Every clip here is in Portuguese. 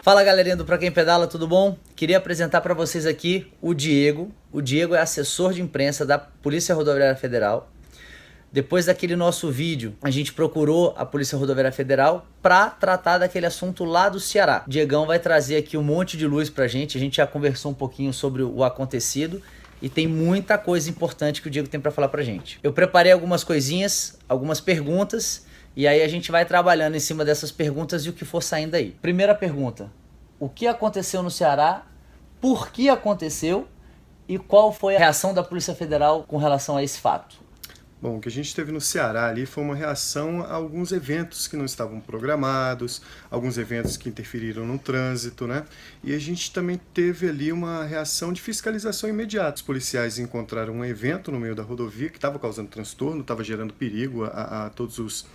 Fala galerinha do Pra Quem Pedala, tudo bom? Queria apresentar para vocês aqui o Diego. O Diego é assessor de imprensa da Polícia Rodoviária Federal. Depois daquele nosso vídeo, a gente procurou a Polícia Rodoviária Federal para tratar daquele assunto lá do Ceará. O Diegão vai trazer aqui um monte de luz pra gente. A gente já conversou um pouquinho sobre o acontecido e tem muita coisa importante que o Diego tem para falar pra gente. Eu preparei algumas coisinhas, algumas perguntas, e aí a gente vai trabalhando em cima dessas perguntas e o que for saindo aí. Primeira pergunta: o que aconteceu no Ceará? Por que aconteceu? E qual foi a reação da Polícia Federal com relação a esse fato? Bom, o que a gente teve no Ceará ali foi uma reação a alguns eventos que não estavam programados, alguns eventos que interferiram no trânsito, né? E a gente também teve ali uma reação de fiscalização imediata. Os policiais encontraram um evento no meio da rodovia que estava causando transtorno, estava gerando perigo a todos os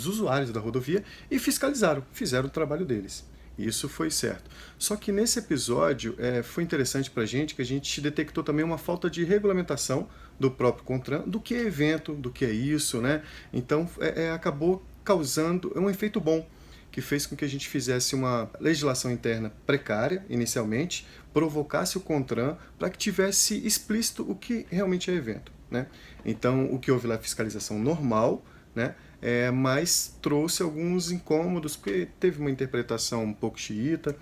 usuários da rodovia e fiscalizaram, fizeram o trabalho deles. Isso foi certo. Só que nesse episódio foi interessante para a gente que a gente detectou também uma falta de regulamentação do próprio CONTRAN, do que é evento, do que é isso, né? Então acabou causando um efeito bom, que fez com que a gente fizesse uma legislação interna precária, inicialmente, provocasse o CONTRAN para que tivesse explícito o que realmente é evento, né? Então, o que houve lá é fiscalização normal, né? Mas trouxe alguns incômodos, porque teve uma interpretação um pouco xiita,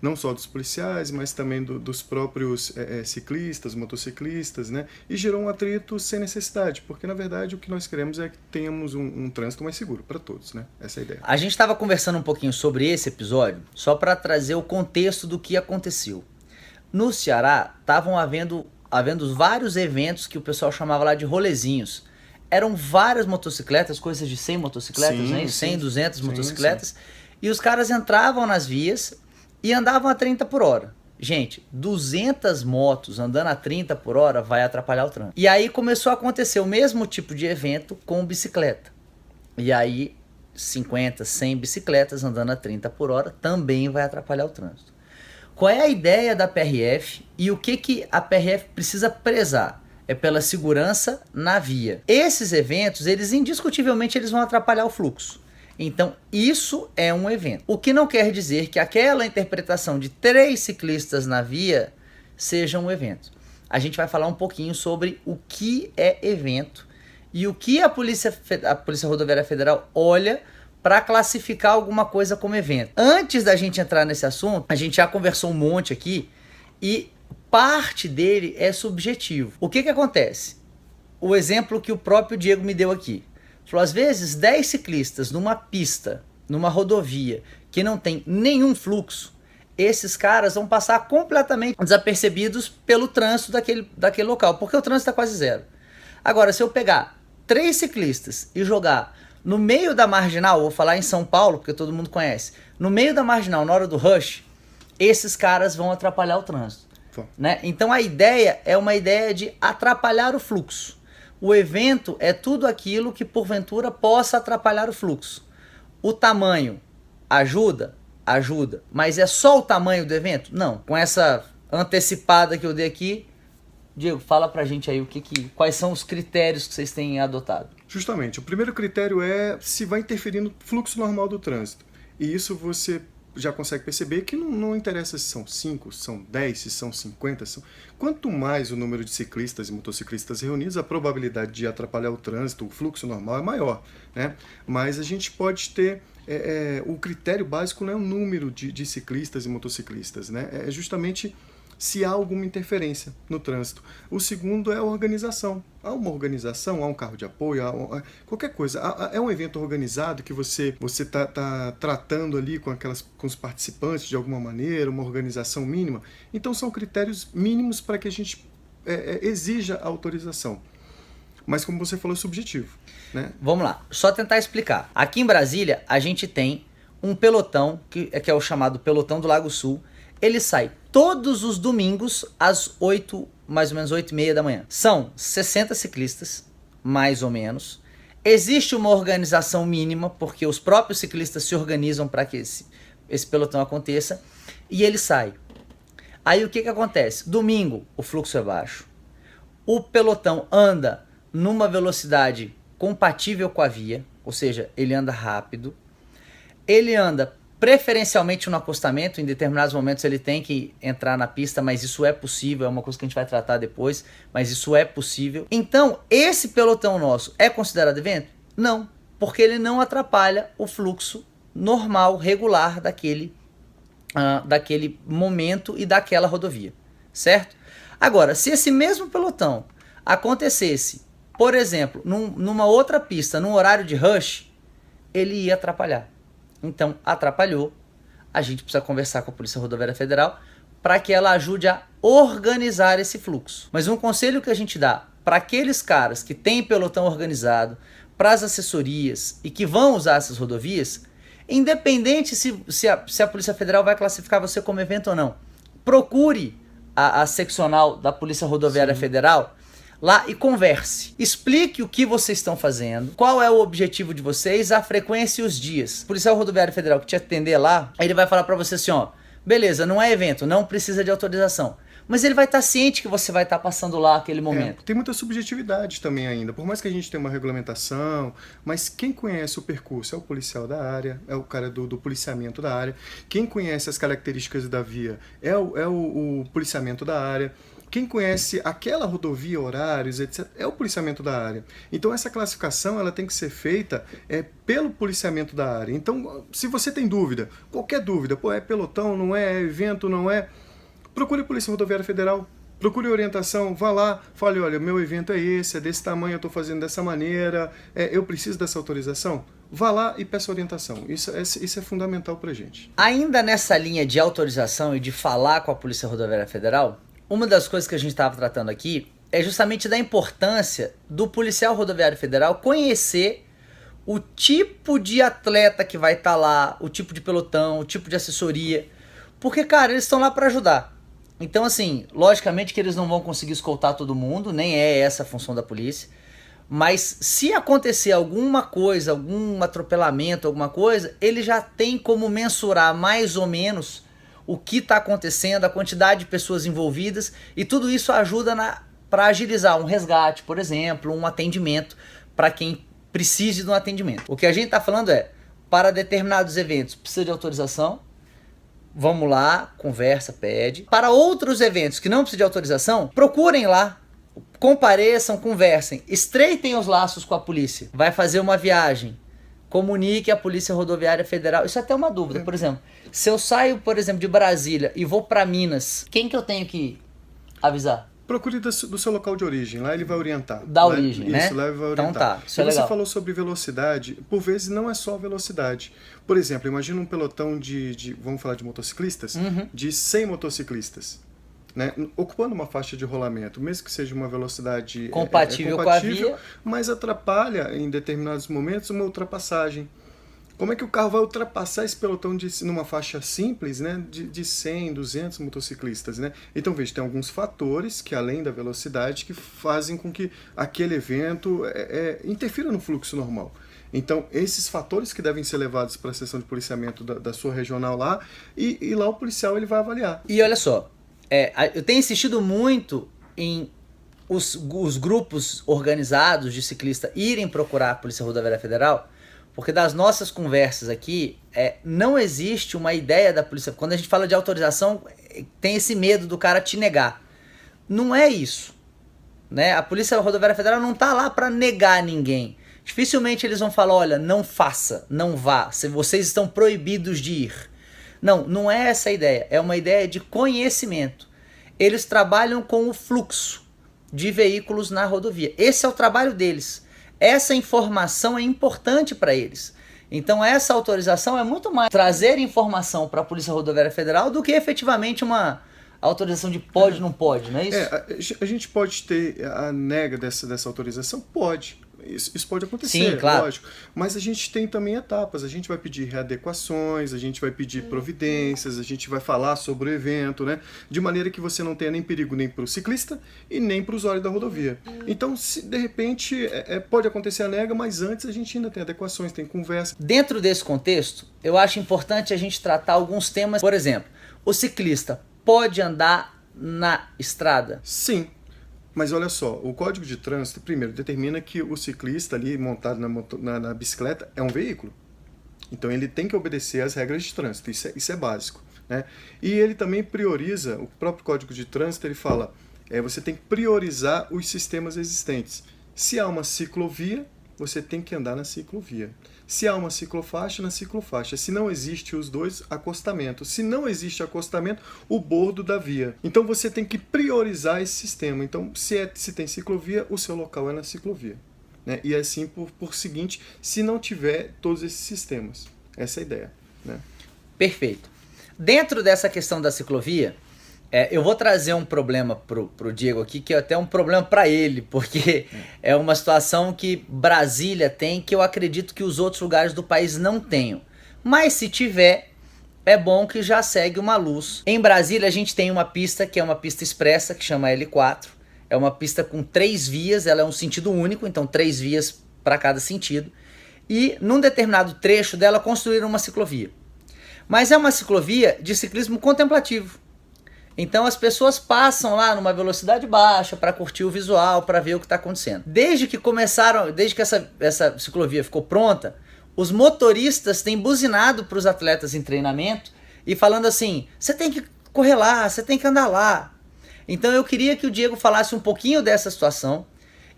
não só dos policiais, mas também dos próprios ciclistas, motociclistas, né? E gerou um atrito sem necessidade, porque na verdade o que nós queremos é que tenhamos um trânsito mais seguro para todos, né? Essa é a ideia. A gente estava conversando um pouquinho sobre esse episódio, só para trazer o contexto do que aconteceu. No Ceará, estavam havendo vários eventos que o pessoal chamava lá de rolezinhos. Eram várias motocicletas, coisas de 100 motocicletas, Sim, né? sim. 100, 200 Sim, motocicletas. sim. E os caras entravam nas vias e andavam a 30 por hora. Gente, 200 motos andando a 30 por hora vai atrapalhar o trânsito. E aí começou a acontecer o mesmo tipo de evento com bicicleta. E aí 50, 100 bicicletas andando a 30 por hora também vai atrapalhar o trânsito. Qual é a ideia da PRF e o que a PRF precisa prezar? É pela segurança na via. Esses eventos, eles indiscutivelmente eles vão atrapalhar o fluxo. Então, isso é um evento. O que não quer dizer que aquela interpretação de 3 ciclistas na via seja um evento. A gente vai falar um pouquinho sobre o que é evento e o que a Polícia Rodoviária Federal olha para classificar alguma coisa como evento. Antes da gente entrar nesse assunto, a gente já conversou um monte aqui e parte dele é subjetivo. O que acontece? O exemplo que o próprio Diego me deu aqui. Falou, às vezes 10 ciclistas numa pista, numa rodovia, que não tem nenhum fluxo, esses caras vão passar completamente desapercebidos pelo trânsito daquele local, porque o trânsito está quase zero. Agora, se eu pegar 3 ciclistas e jogar no meio da marginal, vou falar em São Paulo, porque todo mundo conhece, no meio da marginal, na hora do rush, esses caras vão atrapalhar o trânsito. Né? Então a ideia é uma ideia de atrapalhar o fluxo. O evento é tudo aquilo que porventura possa atrapalhar o fluxo. O tamanho ajuda? Ajuda. Mas é só o tamanho do evento? Não. Com essa antecipada que eu dei aqui, Diego, fala pra gente aí quais são os critérios que vocês têm adotado. Justamente, o primeiro critério é se vai interferir no fluxo normal do trânsito. E isso você já consegue perceber que não interessa se são 5, se são 10, se são 50. Quanto mais o número de ciclistas e motociclistas reunidos, a probabilidade de atrapalhar o trânsito, o fluxo normal é maior, né? Mas a gente pode ter... o critério básico não é o número de ciclistas e motociclistas, né? É justamente se há alguma interferência no trânsito. O segundo é a organização. Há uma organização, há um carro de apoio, qualquer coisa. É um evento organizado que você tá tratando ali com os participantes de alguma maneira, uma organização mínima. Então são critérios mínimos para que a gente exija a autorização. Mas como você falou, é subjetivo, né? Vamos lá, só tentar explicar. Aqui em Brasília, a gente tem um pelotão, que é o chamado Pelotão do Lago Sul. Ele sai todos os domingos às 8, mais ou menos 8h30 da manhã. São 60 ciclistas, mais ou menos. Existe uma organização mínima, porque os próprios ciclistas se organizam para que esse pelotão aconteça. E ele sai. Aí o que acontece? Domingo, o fluxo é baixo. O pelotão anda numa velocidade compatível com a via, ou seja, ele anda rápido. Ele anda preferencialmente no acostamento. Em determinados momentos ele tem que entrar na pista, mas isso é possível, é uma coisa que a gente vai tratar depois, mas isso é possível. Então, esse pelotão nosso é considerado evento? Não, porque ele não atrapalha o fluxo normal, regular daquele momento e daquela rodovia, certo? Agora, se esse mesmo pelotão acontecesse, por exemplo, numa outra pista, num horário de rush, ele ia atrapalhar. Então, atrapalhou, a gente precisa conversar com a Polícia Rodoviária Federal para que ela ajude a organizar esse fluxo. Mas um conselho que a gente dá para aqueles caras que têm pelotão organizado, para as assessorias e que vão usar essas rodovias, independente se a Polícia Federal vai classificar você como evento ou não, procure a seccional da Polícia Rodoviária Federal lá e converse. Explique o que vocês estão fazendo, qual é o objetivo de vocês, a frequência e os dias. O policial rodoviário federal que te atender lá, ele vai falar para você assim, ó, beleza, não é evento, não precisa de autorização. Mas ele vai estar ciente que você vai estar passando lá aquele momento. Tem muita subjetividade também ainda. Por mais que a gente tenha uma regulamentação, mas quem conhece o percurso é o policial da área, é o cara do policiamento da área. Quem conhece as características da via é o policiamento da área. Quem conhece aquela rodovia, horários, etc., é o policiamento da área. Então essa classificação ela tem que ser feita pelo policiamento da área. Então, se você tem dúvida, qualquer dúvida, é pelotão, não é evento, não é... Procure a Polícia Rodoviária Federal, procure orientação, vá lá, fale, olha, meu evento é esse, é desse tamanho, eu estou fazendo dessa maneira, eu preciso dessa autorização. Vá lá e peça orientação. Isso é fundamental para a gente. Ainda nessa linha de autorização e de falar com a Polícia Rodoviária Federal, uma das coisas que a gente estava tratando aqui é justamente da importância do policial rodoviário federal conhecer o tipo de atleta que vai estar lá, o tipo de pelotão, o tipo de assessoria, porque, cara, eles estão lá para ajudar. Então, assim, logicamente que eles não vão conseguir escoltar todo mundo, nem é essa a função da polícia, mas se acontecer alguma coisa, algum atropelamento, alguma coisa, ele já tem como mensurar mais ou menos o que está acontecendo, a quantidade de pessoas envolvidas, e tudo isso ajuda para agilizar um resgate, por exemplo, um atendimento para quem precise de um atendimento. O que a gente está falando para determinados eventos precisa de autorização, vamos lá, conversa, pede. Para outros eventos que não precisam de autorização, procurem lá, compareçam, conversem, estreitem os laços com a polícia. Vai fazer uma viagem, comunique à Polícia Rodoviária Federal. Isso é até uma dúvida, por exemplo, se eu saio, por exemplo, de Brasília e vou para Minas, quem que eu tenho que avisar? Procure do seu local de origem, lá ele vai orientar. Da origem, né? Isso, lá ele vai orientar. Então tá, isso é legal. Você falou sobre velocidade, por vezes não é só velocidade. Por exemplo, imagina um pelotão vamos falar de motociclistas, de 100 motociclistas, né? Ocupando uma faixa de rolamento, mesmo que seja uma velocidade compatível com a via, mas atrapalha em determinados momentos uma ultrapassagem. Como é que o carro vai ultrapassar esse pelotão numa faixa simples, né, de 100, 200 motociclistas, né? Então, veja, tem alguns fatores que, além da velocidade, que fazem com que aquele evento interfira no fluxo normal. Então, esses fatores que devem ser levados para a seção de policiamento da sua regional lá, e lá o policial ele vai avaliar. E olha só, eu tenho insistido muito em os grupos organizados de ciclista irem procurar a Polícia Rodoviária Federal, porque das nossas conversas aqui, não existe uma ideia da polícia. Quando a gente fala de autorização, tem esse medo do cara te negar. Não é isso, né? A Polícia Rodoviária Federal não está lá para negar ninguém. Dificilmente eles vão falar, olha, não faça, não vá, vocês estão proibidos de ir. Não, não é essa a ideia. É uma ideia de conhecimento. Eles trabalham com o fluxo de veículos na rodovia. Esse é o trabalho deles. Essa informação é importante para eles. Então essa autorização é muito mais trazer informação para a Polícia Rodoviária Federal do que efetivamente uma autorização de pode, não pode, não é isso? A gente pode ter a nega dessa autorização? Pode. Isso pode acontecer, sim, claro. Lógico. Mas a gente tem também etapas. A gente vai pedir readequações, a gente vai pedir providências, a gente vai falar sobre o evento, né? De maneira que você não tenha nem perigo nem para o ciclista e nem para o usuário da rodovia. Então, se de repente pode acontecer a nega, mas antes a gente ainda tem adequações, tem conversa. Dentro desse contexto, eu acho importante a gente tratar alguns temas. Por exemplo, o ciclista pode andar na estrada? Sim. Mas olha só, o Código de Trânsito, primeiro, determina que o ciclista ali montado na bicicleta é um veículo. Então ele tem que obedecer às regras de trânsito, isso é básico, né? E ele também prioriza, o próprio Código de Trânsito ele fala, você tem que priorizar os sistemas existentes. Se há uma ciclovia, você tem que andar na ciclovia. Se há uma ciclofaixa, na ciclofaixa. Se não existe os dois, acostamento. Se não existe acostamento, o bordo da via. Então você tem que priorizar esse sistema. Então, se tem ciclovia, o seu local é na ciclovia, né? E assim por seguinte, se não tiver todos esses sistemas. Essa é a ideia, né? Perfeito. Dentro dessa questão da ciclovia, eu vou trazer um problema pro Diego aqui, que é até um problema para ele, porque é uma situação que Brasília tem, que eu acredito que os outros lugares do país não tenham. Mas se tiver, é bom que já segue uma luz. Em Brasília a gente tem uma pista que é uma pista expressa, que chama L4. É uma pista com 3 vias, ela é um sentido único, então 3 vias para cada sentido. E num determinado trecho dela construíram uma ciclovia. Mas é uma ciclovia de ciclismo contemplativo. Então as pessoas passam lá numa velocidade baixa para curtir o visual, para ver o que está acontecendo. Desde que essa ciclovia ficou pronta, os motoristas têm buzinado para os atletas em treinamento e falando assim, você tem que correr lá, você tem que andar lá. Então eu queria que o Diego falasse um pouquinho dessa situação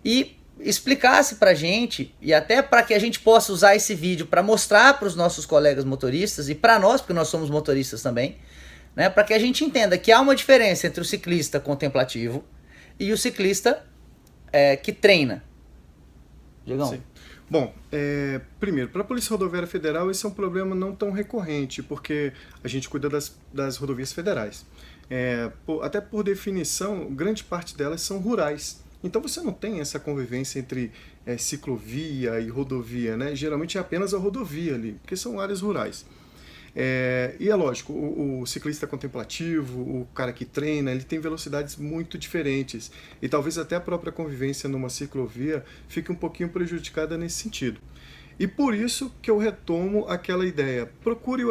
e explicasse pra gente, e até para que a gente possa usar esse vídeo para mostrar para os nossos colegas motoristas e para nós, porque nós somos motoristas também, né, para que a gente entenda que há uma diferença entre o ciclista contemplativo e o ciclista que treina. Diegão? Sim. Bom, primeiro, para a Polícia Rodoviária Federal esse é um problema não tão recorrente, porque a gente cuida das rodovias federais. Até por definição, grande parte delas são rurais. Então você não tem essa convivência entre ciclovia e rodovia, né? Geralmente é apenas a rodovia ali, porque são áreas rurais. E é lógico, o ciclista contemplativo, o cara que treina, ele tem velocidades muito diferentes. E talvez até a própria convivência numa ciclovia fique um pouquinho prejudicada nesse sentido. E por isso que eu retomo aquela ideia. Procure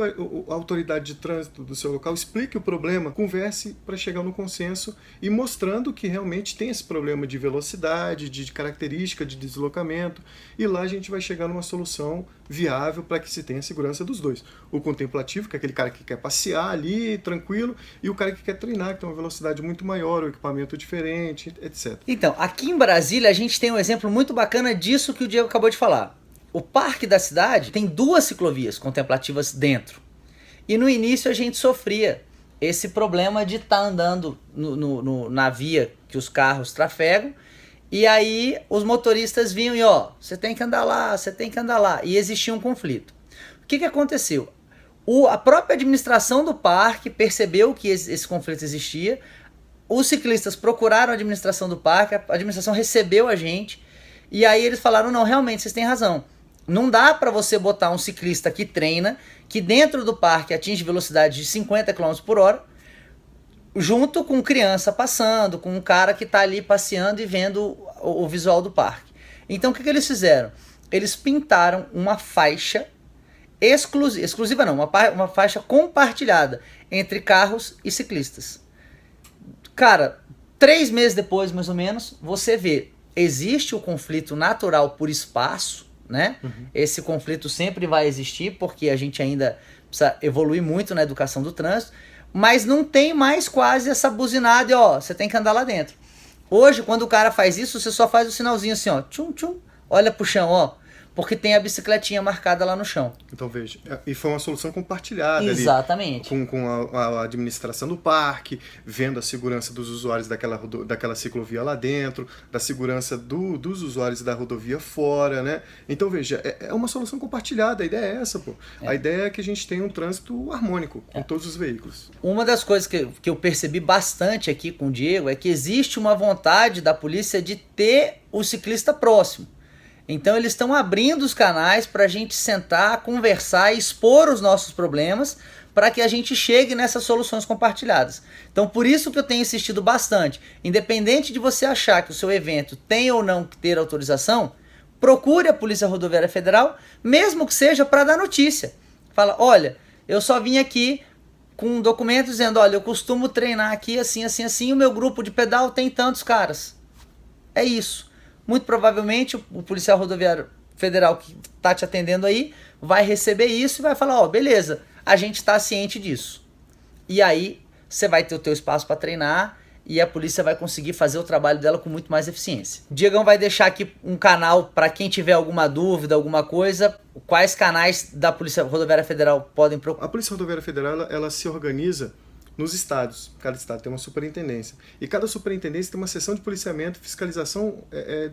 a autoridade de trânsito do seu local, explique o problema, converse para chegar no consenso e mostrando que realmente tem esse problema de velocidade, de característica, de deslocamento. E lá a gente vai chegar numa solução viável para que se tenha a segurança dos dois. O contemplativo, que é aquele cara que quer passear ali, tranquilo, e o cara que quer treinar, que tem uma velocidade muito maior, um equipamento diferente, etc. Então, aqui em Brasília a gente tem um exemplo muito bacana disso que o Diego acabou de falar. O parque da cidade tem 2 ciclovias contemplativas dentro. E no início a gente sofria esse problema de estar andando na via que os carros trafegam. E aí os motoristas vinham e você tem que andar lá, você tem que andar lá. E existia um conflito. O que aconteceu? A própria administração do parque percebeu que esse conflito existia. Os ciclistas procuraram a administração do parque, a administração recebeu a gente. E aí eles falaram, não, realmente, vocês têm razão. Não dá para você botar um ciclista que treina, que dentro do parque atinge velocidade de 50 km por hora, junto com criança passando, com um cara que está ali passeando e vendo o visual do parque. Então o que eles fizeram? Eles pintaram uma faixa exclusiva não, uma faixa compartilhada entre carros e ciclistas. Cara, 3 meses depois, mais ou menos, você vê, existe o conflito natural por espaço, né? Uhum. Esse conflito sempre vai existir, porque a gente ainda precisa evoluir muito na educação do trânsito, mas não tem mais quase essa buzinada e você tem que andar lá dentro. Hoje, quando o cara faz isso, você só faz o sinalzinho assim, tchum, tchum, olha pro chão, porque tem a bicicletinha marcada lá no chão. Então veja, e foi uma solução compartilhada. Exatamente. Ali, com a administração do parque, vendo a segurança dos usuários daquela ciclovia lá dentro, da segurança dos usuários da rodovia fora, né? Então veja, é uma solução compartilhada, a ideia é essa, pô. A ideia é que a gente tenha um trânsito harmônico com todos os veículos. Uma das coisas que eu percebi bastante aqui com o Diego é que existe uma vontade da polícia de ter o ciclista próximo. Então eles estão abrindo os canais para a gente sentar, conversar e expor os nossos problemas para que a gente chegue nessas soluções compartilhadas. Então por isso que eu tenho insistido bastante. Independente de você achar que o seu evento tem ou não que ter autorização, procure a Polícia Rodoviária Federal, mesmo que seja para dar notícia. Fala, olha, eu só vim aqui com um documento dizendo, olha, eu costumo treinar aqui assim, assim, assim, o meu grupo de pedal tem tantos caras. É isso. Muito provavelmente o policial rodoviário Federal que tá te atendendo aí vai receber isso e vai falar, ó, beleza, a gente tá ciente disso. E aí você vai ter o teu espaço para treinar e a polícia vai conseguir fazer o trabalho dela com muito mais eficiência. Diegão vai deixar aqui um canal para quem tiver alguma dúvida, alguma coisa. Quais canais da Polícia Rodoviária Federal podem procurar? A Polícia Rodoviária Federal, ela se organiza nos estados. Cada estado tem uma superintendência. E cada superintendência tem uma seção de policiamento e fiscalização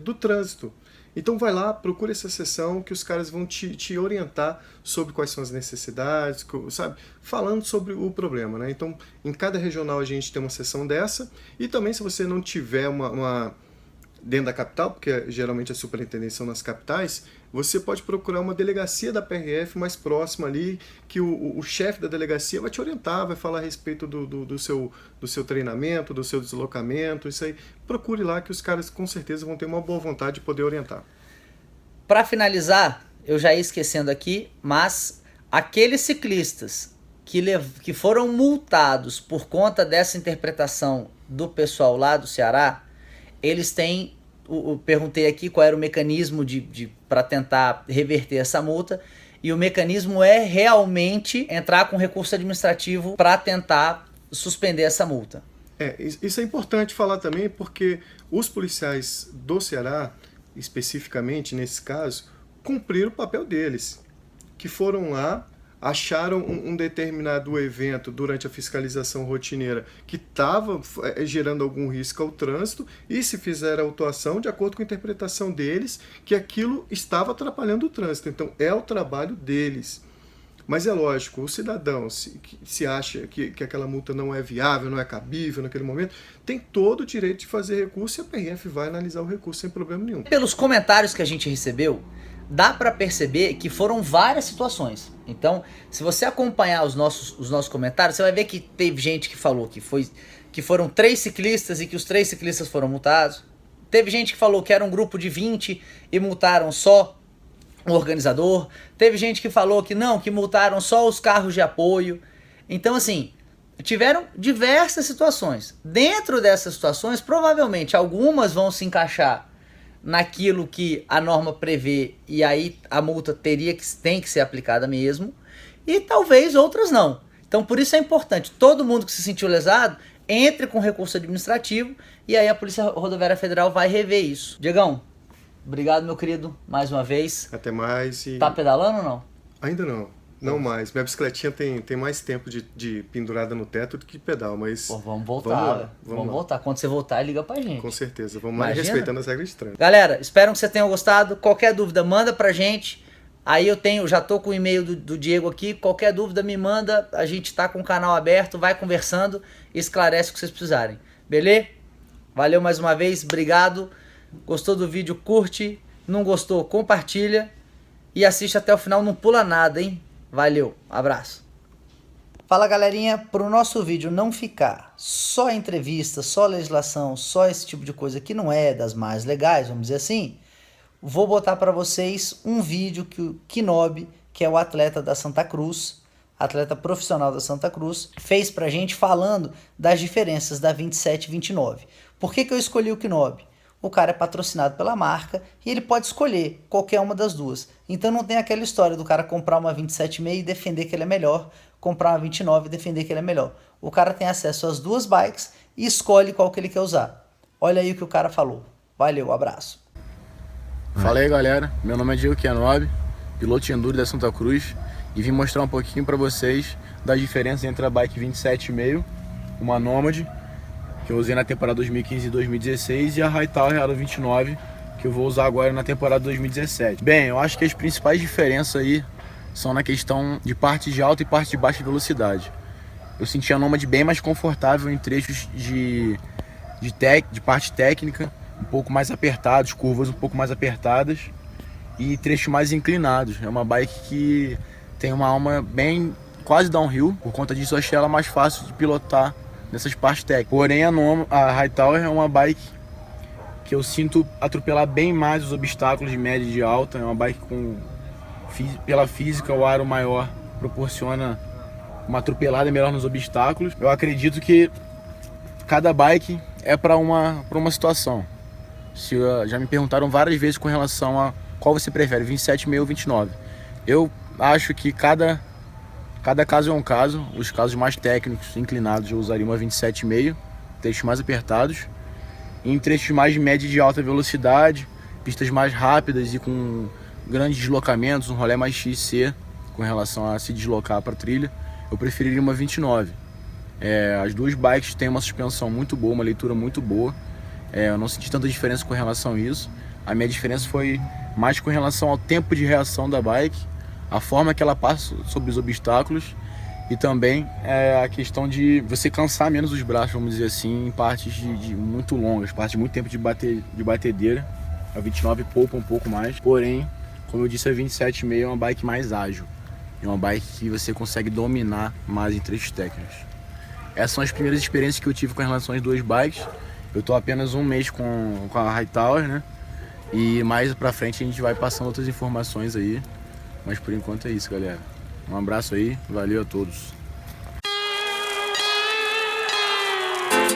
do trânsito. Então vai lá, procura essa seção que os caras vão te orientar sobre quais são as necessidades, sabe? Falando sobre o problema, né? Então, em cada regional a gente tem uma seção dessa. E também, se você não tiver uma dentro da capital, porque geralmente as superintendências são nas capitais, você pode procurar uma delegacia da PRF mais próxima ali, que o chefe da delegacia vai te orientar, vai falar a respeito do seu treinamento, do seu deslocamento, isso aí. Procure lá que os caras com certeza vão ter uma boa vontade de poder orientar. Para finalizar, eu já ia esquecendo aqui, mas aqueles ciclistas que foram multados por conta dessa interpretação do pessoal lá do Ceará, eles têm, eu perguntei aqui qual era o mecanismo para tentar reverter essa multa, e o mecanismo é realmente entrar com recurso administrativo para tentar suspender essa multa. Isso é importante falar também, porque os policiais do Ceará, especificamente nesse caso, cumpriram o papel deles, que foram lá, acharam um determinado evento durante a fiscalização rotineira que estava gerando algum risco ao trânsito e se fizeram a autuação de acordo com a interpretação deles que aquilo estava atrapalhando o trânsito. Então é o trabalho deles. Mas é lógico, o cidadão, se acha que aquela multa não é viável, não é cabível naquele momento, tem todo o direito de fazer recurso e a PRF vai analisar o recurso sem problema nenhum. Pelos comentários que a gente recebeu, dá para perceber que foram várias situações. Então, se você acompanhar os nossos comentários, você vai ver que teve gente que falou que foram 3 ciclistas e que os 3 ciclistas foram multados. Teve gente que falou que era um grupo de 20 e multaram só o organizador. Teve gente que falou que não, que multaram só os carros de apoio. Então, assim, tiveram diversas situações. Dentro dessas situações, provavelmente algumas vão se encaixar naquilo que a norma prevê e aí a multa tem que ser aplicada mesmo, e talvez outras não. Então por isso é importante, todo mundo que se sentiu lesado, entre com recurso administrativo e aí a Polícia Rodoviária Federal vai rever isso. Diegão, obrigado meu querido, mais uma vez. Até mais. Tá pedalando ou não? Ainda não. Não mais. Minha bicicletinha tem mais tempo de pendurada no teto do que pedal, mas... Pô, vamos voltar. Vamos voltar. Quando você voltar, liga pra gente. Com certeza. Vamos lá respeitando as regras de trânsito. Galera, espero que vocês tenham gostado. Qualquer dúvida, manda pra gente. Aí já tô com o e-mail do Diego aqui. Qualquer dúvida, me manda. A gente tá com o canal aberto, vai conversando e esclarece o que vocês precisarem. Beleza? Valeu mais uma vez. Obrigado. Gostou do vídeo? Curte. Não gostou? Compartilha. E assiste até o final. Não pula nada, hein? Valeu, abraço. Fala galerinha, para o nosso vídeo não ficar só entrevista, só legislação, só esse tipo de coisa que não é das mais legais, vamos dizer assim, vou botar para vocês um vídeo que o Kinobi, que é o atleta da Santa Cruz, atleta profissional da Santa Cruz, fez pra gente falando das diferenças da 27 e 29. Por que eu escolhi o Kinobi? O cara é patrocinado pela marca e ele pode escolher qualquer uma das duas. Então não tem aquela história do cara comprar uma 27,5 e defender que ele é melhor, comprar uma 29 e defender que ele é melhor. O cara tem acesso às duas bikes e escolhe qual que ele quer usar. Olha aí o que o cara falou. Valeu, abraço. Fala aí galera, meu nome é Diego Kinobi, piloto de enduro da Santa Cruz, e vim mostrar um pouquinho para vocês das diferenças entre a bike 27,5, uma Nomad, que eu usei na temporada 2015 e 2016, e a Hightower Aro 29, que eu vou usar agora na temporada 2017. Bem, eu acho que as principais diferenças aí são na questão de parte de alta e parte de baixa velocidade. Eu senti a Nomad bem mais confortável em trechos de parte técnica, um pouco mais apertados, curvas um pouco mais apertadas e trechos mais inclinados. É uma bike que tem uma alma bem quase downhill, por conta disso eu achei ela mais fácil de pilotar nessas partes técnicas. Porém a Hightower é uma bike que eu sinto atropelar bem mais os obstáculos de média e de alta. É uma bike pela física, o aro maior proporciona uma atropelada melhor nos obstáculos. Eu acredito que cada bike é para uma situação. Já me perguntaram várias vezes com relação qual você prefere, 27,5 ou 29? Eu acho que cada caso é um caso. Os casos mais técnicos, inclinados, eu usaria uma 27,5, trechos mais apertados. Em trechos mais de média e de alta velocidade, pistas mais rápidas e com grandes deslocamentos, um rolê mais XC com relação a se deslocar para a trilha, eu preferiria uma 29. As duas bikes têm uma suspensão muito boa, uma leitura muito boa. Eu não senti tanta diferença com relação a isso. A minha diferença foi mais com relação ao tempo de reação da bike, a forma que ela passa sobre os obstáculos e também a questão de você cansar menos os braços, vamos dizer assim, em partes de muito longas, partes de muito tempo de batedeira. A 29 poupa um pouco mais, porém, como eu disse, a 27,5 é uma bike mais ágil. É uma bike que você consegue dominar mais em trechos técnicos. Essas são as primeiras experiências que eu tive com relação às duas bikes. Eu tô apenas um mês com a Hightower, né? E mais pra frente a gente vai passando outras informações aí. Mas por enquanto é isso, galera. Um abraço aí, valeu a todos.